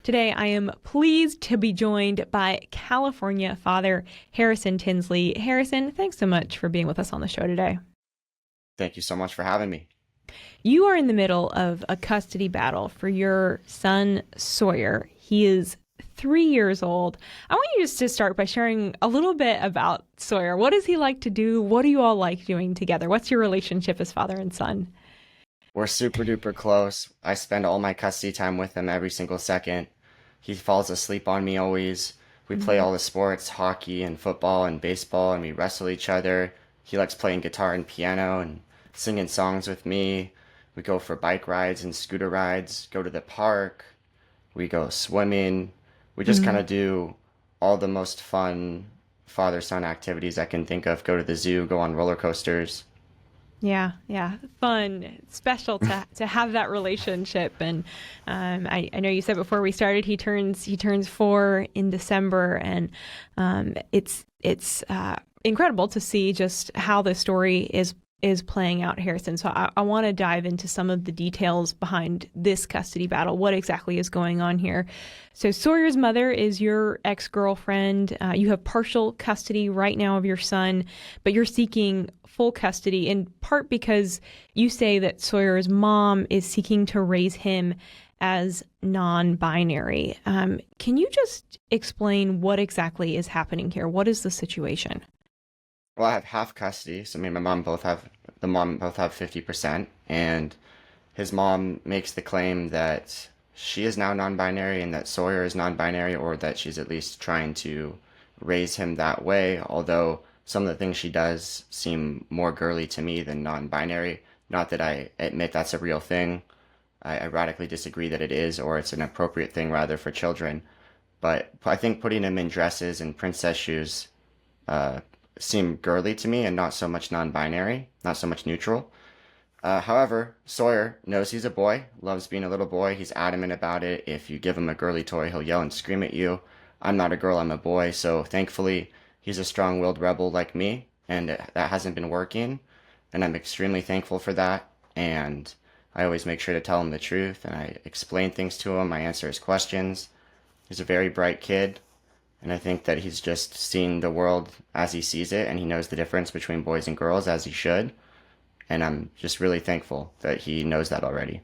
Today, I am pleased to be joined by California father Harrison Tinsley. Harrison, thanks so much for being with us on the show today. Thank you so much for having me. You are in the middle of a custody battle for your son, Sawyer. He is 3 years old. I want you just to start by sharing a little bit about Sawyer. What does he like to do? What do you all like doing together? What's your relationship as father and son? We're super duper close. I spend all my custody time with him every single second. He falls asleep on me always. We play all the sports, hockey and football and baseball, and we wrestle each other. He likes playing guitar and piano and singing songs with me. We go for bike rides and scooter rides, go to the park. We go swimming. We just kind of do all the most fun father-son activities I can think of. Go to the zoo, go on roller coasters. Yeah, fun, special to have that relationship. And I know you said before we started he turns 4 in December, and it's incredible to see just how the story is playing out, Harrison. So I want to dive into some of the details behind this custody battle. What exactly is going on here? So Sawyer's mother is your ex-girlfriend. You have partial custody right now of your son, but you're seeking full custody in part because you say that Sawyer's mom is seeking to raise him as non-binary. Can you just explain what exactly is happening here? What is the situation? Well, I have half custody, so me and my mom both have 50%, and his mom makes the claim that she is now non-binary and that Sawyer is non-binary, or that she's at least trying to raise him that way, although some of the things she does seem more girly to me than non-binary. Not that I admit that's a real thing. I radically disagree that it is, or it's an appropriate thing rather for children. But I think putting him in dresses and princess shoes seem girly to me and not so much non-binary, not so much neutral. However, Sawyer knows he's a boy, loves being a little boy. He's adamant about it. If you give him a girly toy, he'll yell and scream at you. I'm not a girl, I'm a boy. So thankfully, he's a strong-willed rebel like me, and that hasn't been working. And I'm extremely thankful for that. And I always make sure to tell him the truth, and I explain things to him. I answer his questions. He's a very bright kid. And I think that he's just seen the world as he sees it, and he knows the difference between boys and girls as he should. And I'm just really thankful that he knows that already.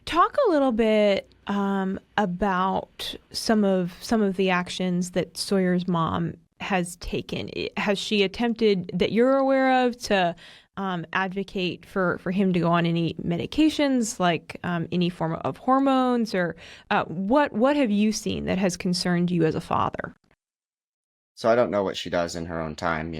Talk a little bit about some of the actions that Sawyer's mom has taken. Has she attempted, that you're aware of, to advocate for him to go on any medications, like any form of hormones, or what have you seen that has concerned you as a father? So I don't know what she does in her own time,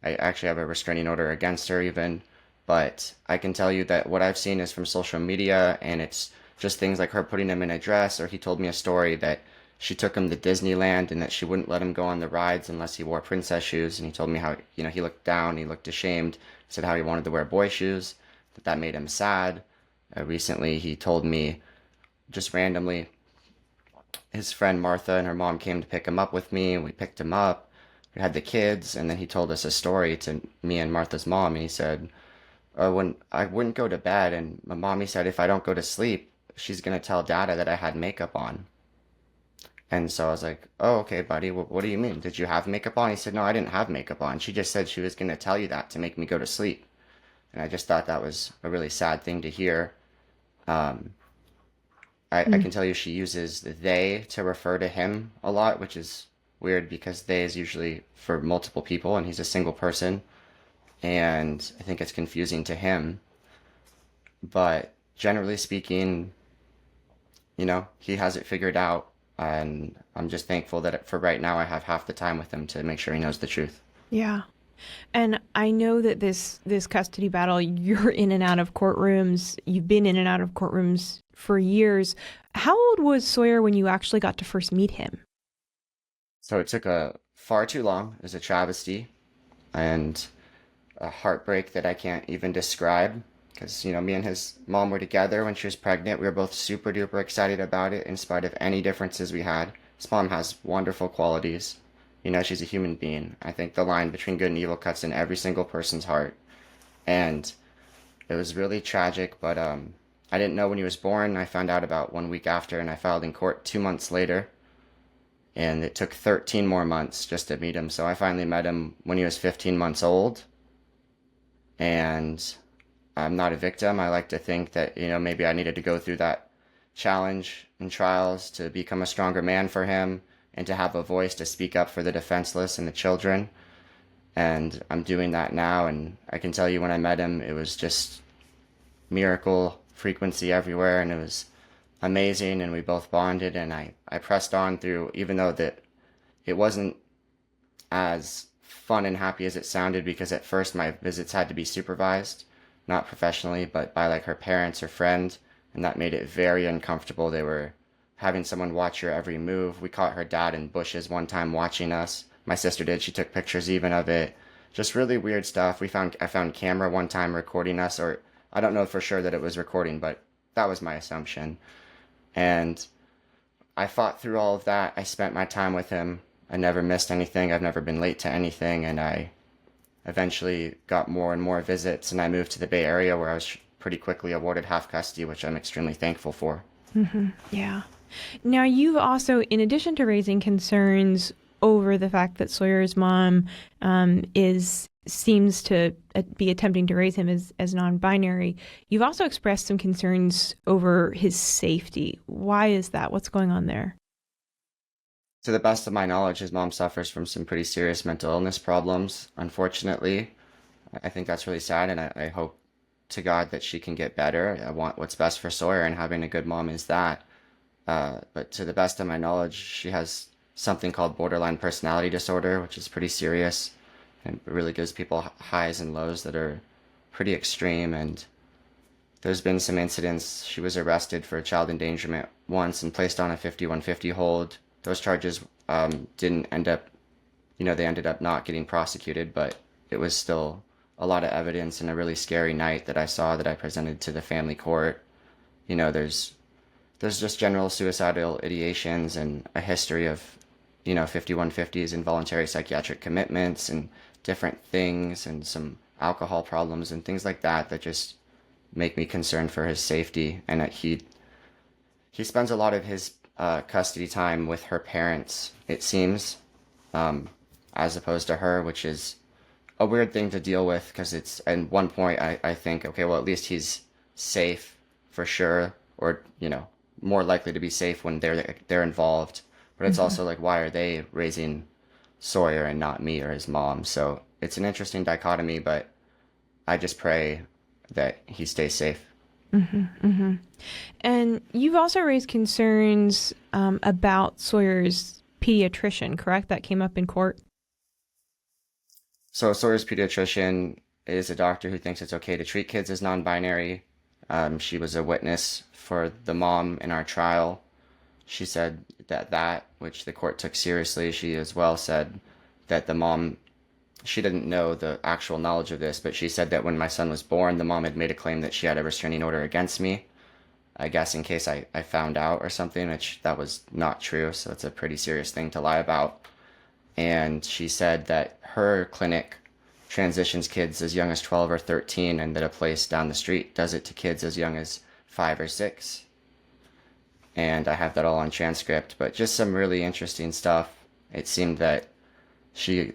I actually have a restraining order against her even, but I can tell you that what I've seen is from social media, and it's just things like her putting him in a dress, or he told me a story that she took him to Disneyland and that she wouldn't let him go on the rides unless he wore princess shoes. And he told me how, he looked down, he looked ashamed. He said how he wanted to wear boy shoes, that made him sad. Recently, he told me just randomly, his friend Martha and her mom came to pick him up with me, and we picked him up. We had the kids, and then he told us a story to me and Martha's mom. And he said, when I wouldn't go to bed, and my mommy said if I don't go to sleep, she's going to tell Dada that I had makeup on. And so I was like, oh, okay, buddy, what do you mean? Did you have makeup on? He said, no, I didn't have makeup on. She just said she was going to tell you that to make me go to sleep. And I just thought that was a really sad thing to hear. I can tell you she uses the they to refer to him a lot, which is weird because they is usually for multiple people, and he's a single person. And I think it's confusing to him. But generally speaking, he has it figured out. And I'm just thankful that for right now I have half the time with him to make sure he knows the truth. Yeah. And I know that this custody battle, you're in and out of courtrooms. You've been in and out of courtrooms for years. How old was Sawyer when you actually got to first meet him? So it took far too long. It was a travesty and a heartbreak that I can't even describe. Because, me and his mom were together when she was pregnant. We were both super duper excited about it in spite of any differences we had. His mom has wonderful qualities. She's a human being. I think the line between good and evil cuts in every single person's heart. And it was really tragic, but I didn't know when he was born. I found out about 1 week after, and I filed in court 2 months later. And it took 13 more months just to meet him. So I finally met him when he was 15 months old. And I'm not a victim. I like to think that, maybe I needed to go through that challenge and trials to become a stronger man for him and to have a voice to speak up for the defenseless and the children. And I'm doing that now. And I can tell you when I met him, it was just miracle frequency everywhere. And it was amazing. And we both bonded. And I pressed on through, even though that it wasn't as fun and happy as it sounded, because at first my visits had to be supervised, not professionally, but by like her parents or friend, and that made it very uncomfortable. They were having someone watch your every move. We caught her dad in bushes one time watching us. My sister did. She took pictures even of it. Just really weird stuff. I found camera one time recording us, or I don't know for sure that it was recording, but that was my assumption. And I fought through all of that. I spent my time with him. I never missed anything. I've never been late to anything. And I eventually got more and more visits. And I moved to the Bay Area, where I was pretty quickly awarded half custody, which I'm extremely thankful for. Yeah. Now, you've also, in addition to raising concerns over the fact that Sawyer's mom seems to be attempting to raise him as non-binary, you've also expressed some concerns over his safety. Why is that? What's going on there? To the best of my knowledge, his mom suffers from some pretty serious mental illness problems, unfortunately. I think that's really sad, and I hope to God that she can get better. I want what's best for Sawyer, and having a good mom is that. But to the best of my knowledge, she has something called borderline personality disorder, which is pretty serious, and it really gives people highs and lows that are pretty extreme. And there's been some incidents. She was arrested for child endangerment once and placed on a 5150 hold. Those charges didn't end up, they ended up not getting prosecuted, but it was still a lot of evidence and a really scary night that I saw that I presented to the family court. There's just general suicidal ideations and a history of, 5150s, involuntary psychiatric commitments and different things, and some alcohol problems and things like that just make me concerned for his safety. And that he spends a lot of his custody time with her parents, it seems, as opposed to her, which is a weird thing to deal with, because it's, at one point I think, okay, well, at least he's safe for sure, or, more likely to be safe when they're involved. But it's also like, why are they raising Sawyer and not me or his mom? So it's an interesting dichotomy, but I just pray that he stays safe. And you've also raised concerns about Sawyer's pediatrician, correct? That came up in court. So Sawyer's pediatrician is a doctor who thinks it's okay to treat kids as non-binary. She was a witness for the mom in our trial. She said that, which the court took seriously. She as well said that the mom, she didn't know the actual knowledge of this, but she said that when my son was born, the mom had made a claim that she had a restraining order against me, I guess in case I found out or something, which that was not true. So it's a pretty serious thing to lie about. And she said that her clinic transitions kids as young as 12 or 13, and that a place down the street does it to kids as young as 5 or 6. And I have that all on transcript, but just some really interesting stuff. It seemed that she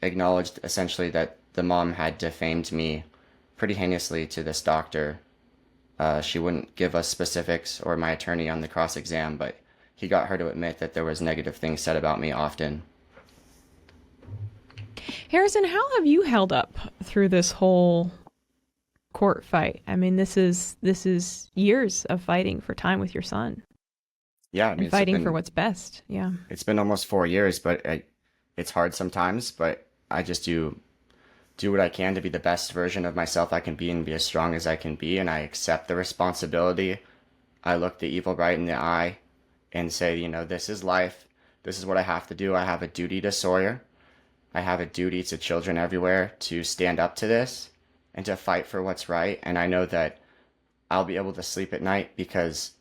acknowledged essentially that the mom had defamed me pretty heinously to this doctor. She wouldn't give us specifics, or my attorney on the cross-exam, but he got her to admit that there was negative things said about me often. Harrison, how have you held up through this whole court fight? I mean, this is years of fighting for time with your son. Yeah, I mean, and fighting for what's best. Yeah. It's been almost 4 years, but it's hard sometimes, but I just do what I can to be the best version of myself I can be and be as strong as I can be, and I accept the responsibility. I look the evil right in the eye and say, this is life. This is what I have to do. I have a duty to Sawyer. I have a duty to children everywhere to stand up to this and to fight for what's right. And I know that I'll be able to sleep at night because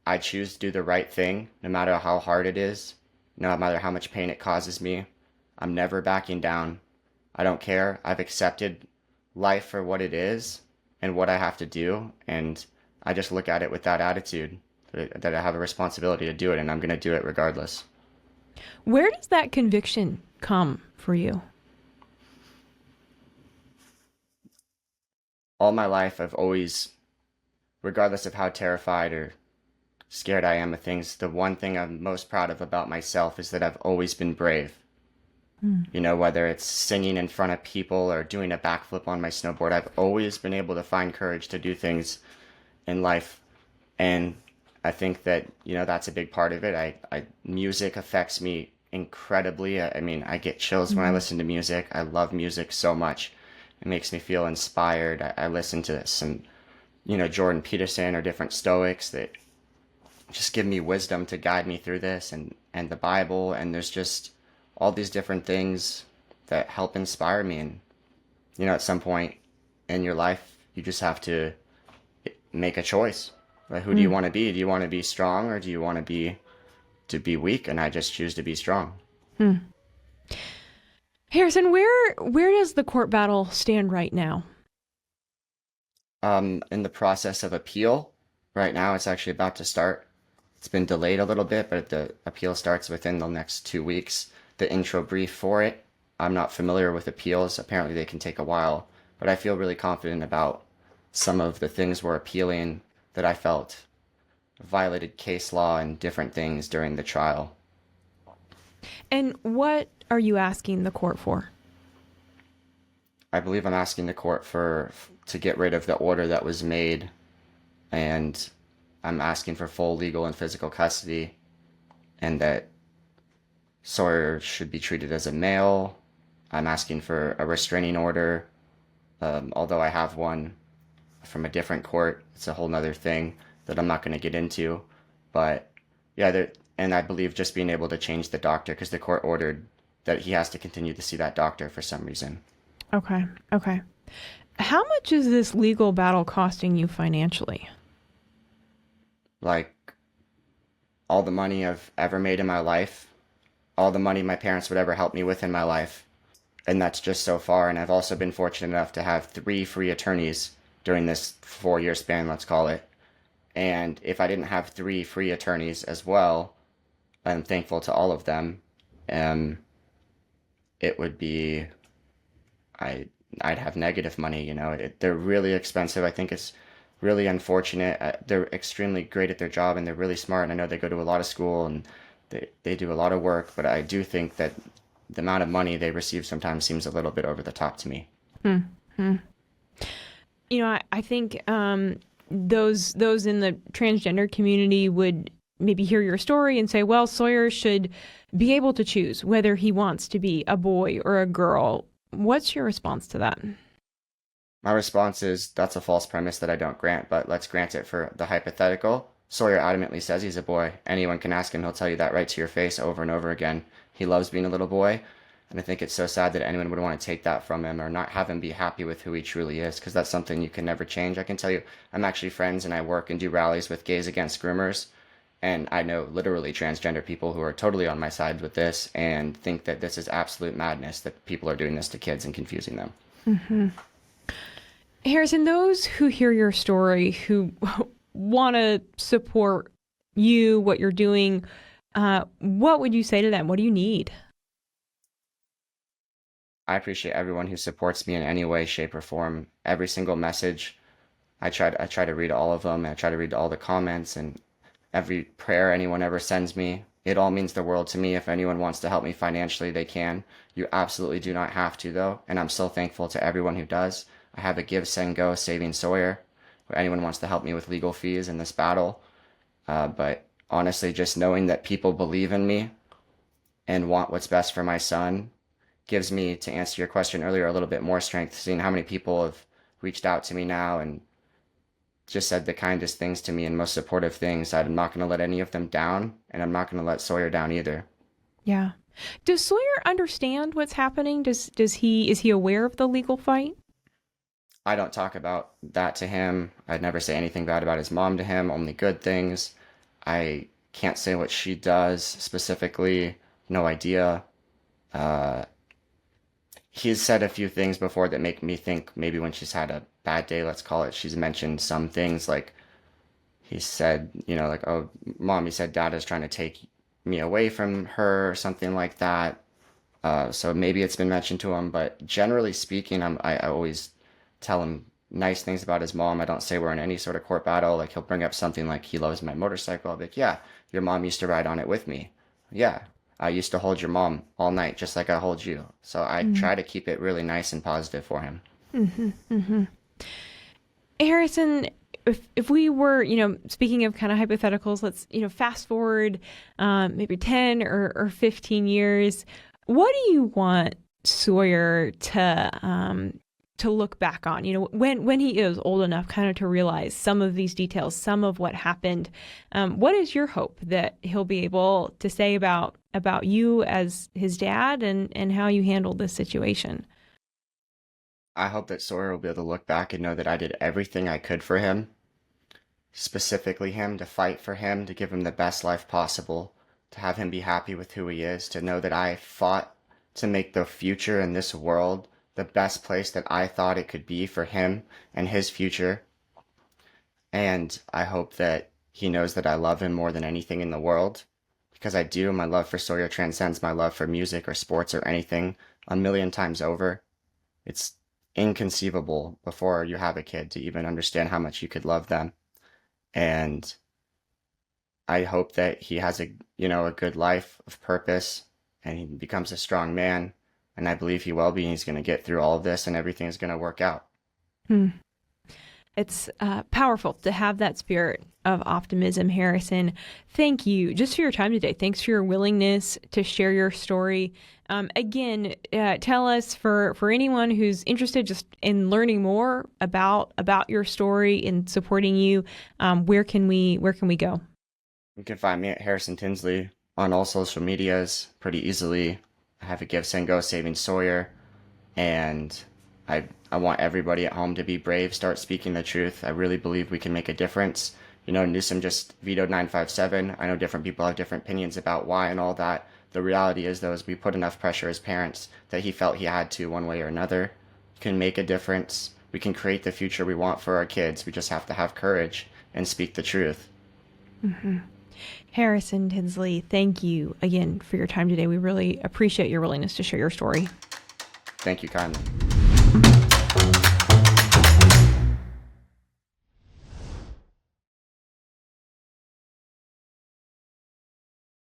I choose to do the right thing, no matter how hard it is, no matter how much pain it causes me. I'm never backing down. I don't care. I've accepted life for what it is and what I have to do. And I just look at it with that attitude that I have a responsibility to do it, and I'm going to do it regardless. Where does that conviction come for you? All my life, I've always, regardless of how terrified or scared I am of things, the one thing I'm most proud of about myself is that I've always been brave. You know, whether it's singing in front of people or doing a backflip on my snowboard, I've always been able to find courage to do things in life. And I think that, you know, that's a big part of it. Music affects me incredibly. I mean, I get chills when I listen to music. I love music so much. It makes me feel inspired. I listen to some, you know, Jordan Peterson or different Stoics that just give me wisdom to guide me through this, and the Bible. And there's just all these different things that help inspire me. And, you know, at some point in your life, you just have to make a choice. Like, who do you want to be? Do you want to be strong, or do you want to be weak? And I just choose to be strong. Harrison, where does the court battle stand right now? In the process of appeal right now. It's actually about to start. It's been delayed a little bit, but the appeal starts within the next 2 weeks. The intro brief for it, I'm not familiar with appeals. Apparently they can take a while, but I feel really confident about some of the things we're appealing that I felt violated case law and different things during the trial. And what are you asking the court for? I believe I'm asking the court to get rid of the order that was made, and I'm asking for full legal and physical custody, and that Sawyer should be treated as a male. I'm asking for a restraining order, although I have one from a different court. It's a whole nother thing that I'm not going to get into. But yeah, and I believe just being able to change the doctor, because the court ordered that he has to continue to see that doctor for some reason. Okay. Okay. How much is this legal battle costing you financially? Like, all the money I've ever made in my life, all the money my parents would ever help me with in my life. And that's just so far. And I've also been fortunate enough to have 3 free attorneys during this 4-year span, let's call it. And if I didn't have 3 free attorneys as well, I'm thankful to all of them. It would be, I'd have negative money, you know. They're really expensive. I think it's really unfortunate. They're extremely great at their job, and they're really smart. And I know they go to a lot of school, and they do a lot of work, but I do think that the amount of money they receive sometimes seems a little bit over the top to me. You know, I think those in the transgender community would maybe hear your story and say, well, Sawyer should be able to choose whether he wants to be a boy or a girl. What's your response to that? My response is that's a false premise that I don't grant, but let's grant it for the hypothetical. Sawyer adamantly says he's a boy. Anyone can ask him, he'll tell you that right to your face over and over again. He loves being a little boy, and I think it's so sad that anyone would want to take that from him or not have him be happy with who he truly is, because that's something you can never change. I can tell you, I'm actually friends and I work and do rallies with Gays Against Groomers, and I know literally transgender people who are totally on my side with this and think that this is absolute madness, that people are doing this to kids and confusing them. Harrison, those who hear your story, who want to support you, what you're doing, what would you say to them? What do you need? I appreciate everyone who supports me in any way, shape, or form. Every single message, I try to read all of them. I try to read all the comments and every prayer anyone ever sends me. It all means the world to me. If anyone wants to help me financially, they can. You absolutely do not have to, though, and I'm so thankful to everyone who does. I have a Give, Send, Go Saving Sawyer, where anyone wants to help me with legal fees in this battle. But honestly, just knowing that people believe in me and want what's best for my son gives me, to answer your question earlier, a little bit more strength, seeing how many people have reached out to me now and just said the kindest things to me and most supportive things. I'm not going to let any of them down, and I'm not going to let Sawyer down either. Yeah. Does Sawyer understand what's happening? Is he aware of the legal fight? I don't talk about that to him. I'd never say anything bad about his mom to him, only good things. I can't say what she does specifically. No idea. He's said a few things before that make me think maybe when she's had a bad day, let's call it, she's mentioned some things like he said, like, oh, mom, he said dad is trying to take me away from her or something like that. So maybe it's been mentioned to him, but generally speaking, I always tell him nice things about his mom. I don't say we're in any sort of court battle. Like he'll bring up something like he loves my motorcycle. I'll be like, yeah, your mom used to ride on it with me. Yeah, I used to hold your mom all night just like I hold you. So I try to keep it really nice and positive for him. Harrison, if we were, speaking of kind of hypotheticals, let's, fast forward maybe 10 or 15 years. What do you want Sawyer to look back on, when he is old enough kind of to realize some of these details, some of what happened? What is your hope that he'll be able to say about you as his dad and how you handled this situation? I hope that Sawyer will be able to look back and know that I did everything I could for him, specifically him, to fight for him, to give him the best life possible, to have him be happy with who he is, to know that I fought to make the future in this world the best place that I thought it could be for him and his future. And I hope that he knows that I love him more than anything in the world, because I do. My love for Sawyer transcends my love for music or sports or anything a million times over. It's inconceivable before you have a kid to even understand how much you could love them. And I hope that he has a good life of purpose and he becomes a strong man. And I believe he will be, and he's going to get through all of this and everything is going to work out. It's powerful to have that spirit of optimism, Harrison. Thank you just for your time today. Thanks for your willingness to share your story. Again, tell us, for anyone who's interested just in learning more about your story and supporting you, where can we go? You can find me at Harrison Tinsley on all social medias pretty easily. I have a Give, Send, Go Saving Sawyer, and I want everybody at home to be brave, start speaking the truth. I really believe we can make a difference. Newsom just vetoed 957. I know different people have different opinions about why and all that. The reality is, though, is we put enough pressure as parents that he felt he had to one way or another. We can make a difference. We can create the future we want for our kids. We just have to have courage and speak the truth. Harrison Tinsley, thank you again for your time today. We really appreciate your willingness to share your story. Thank you kindly.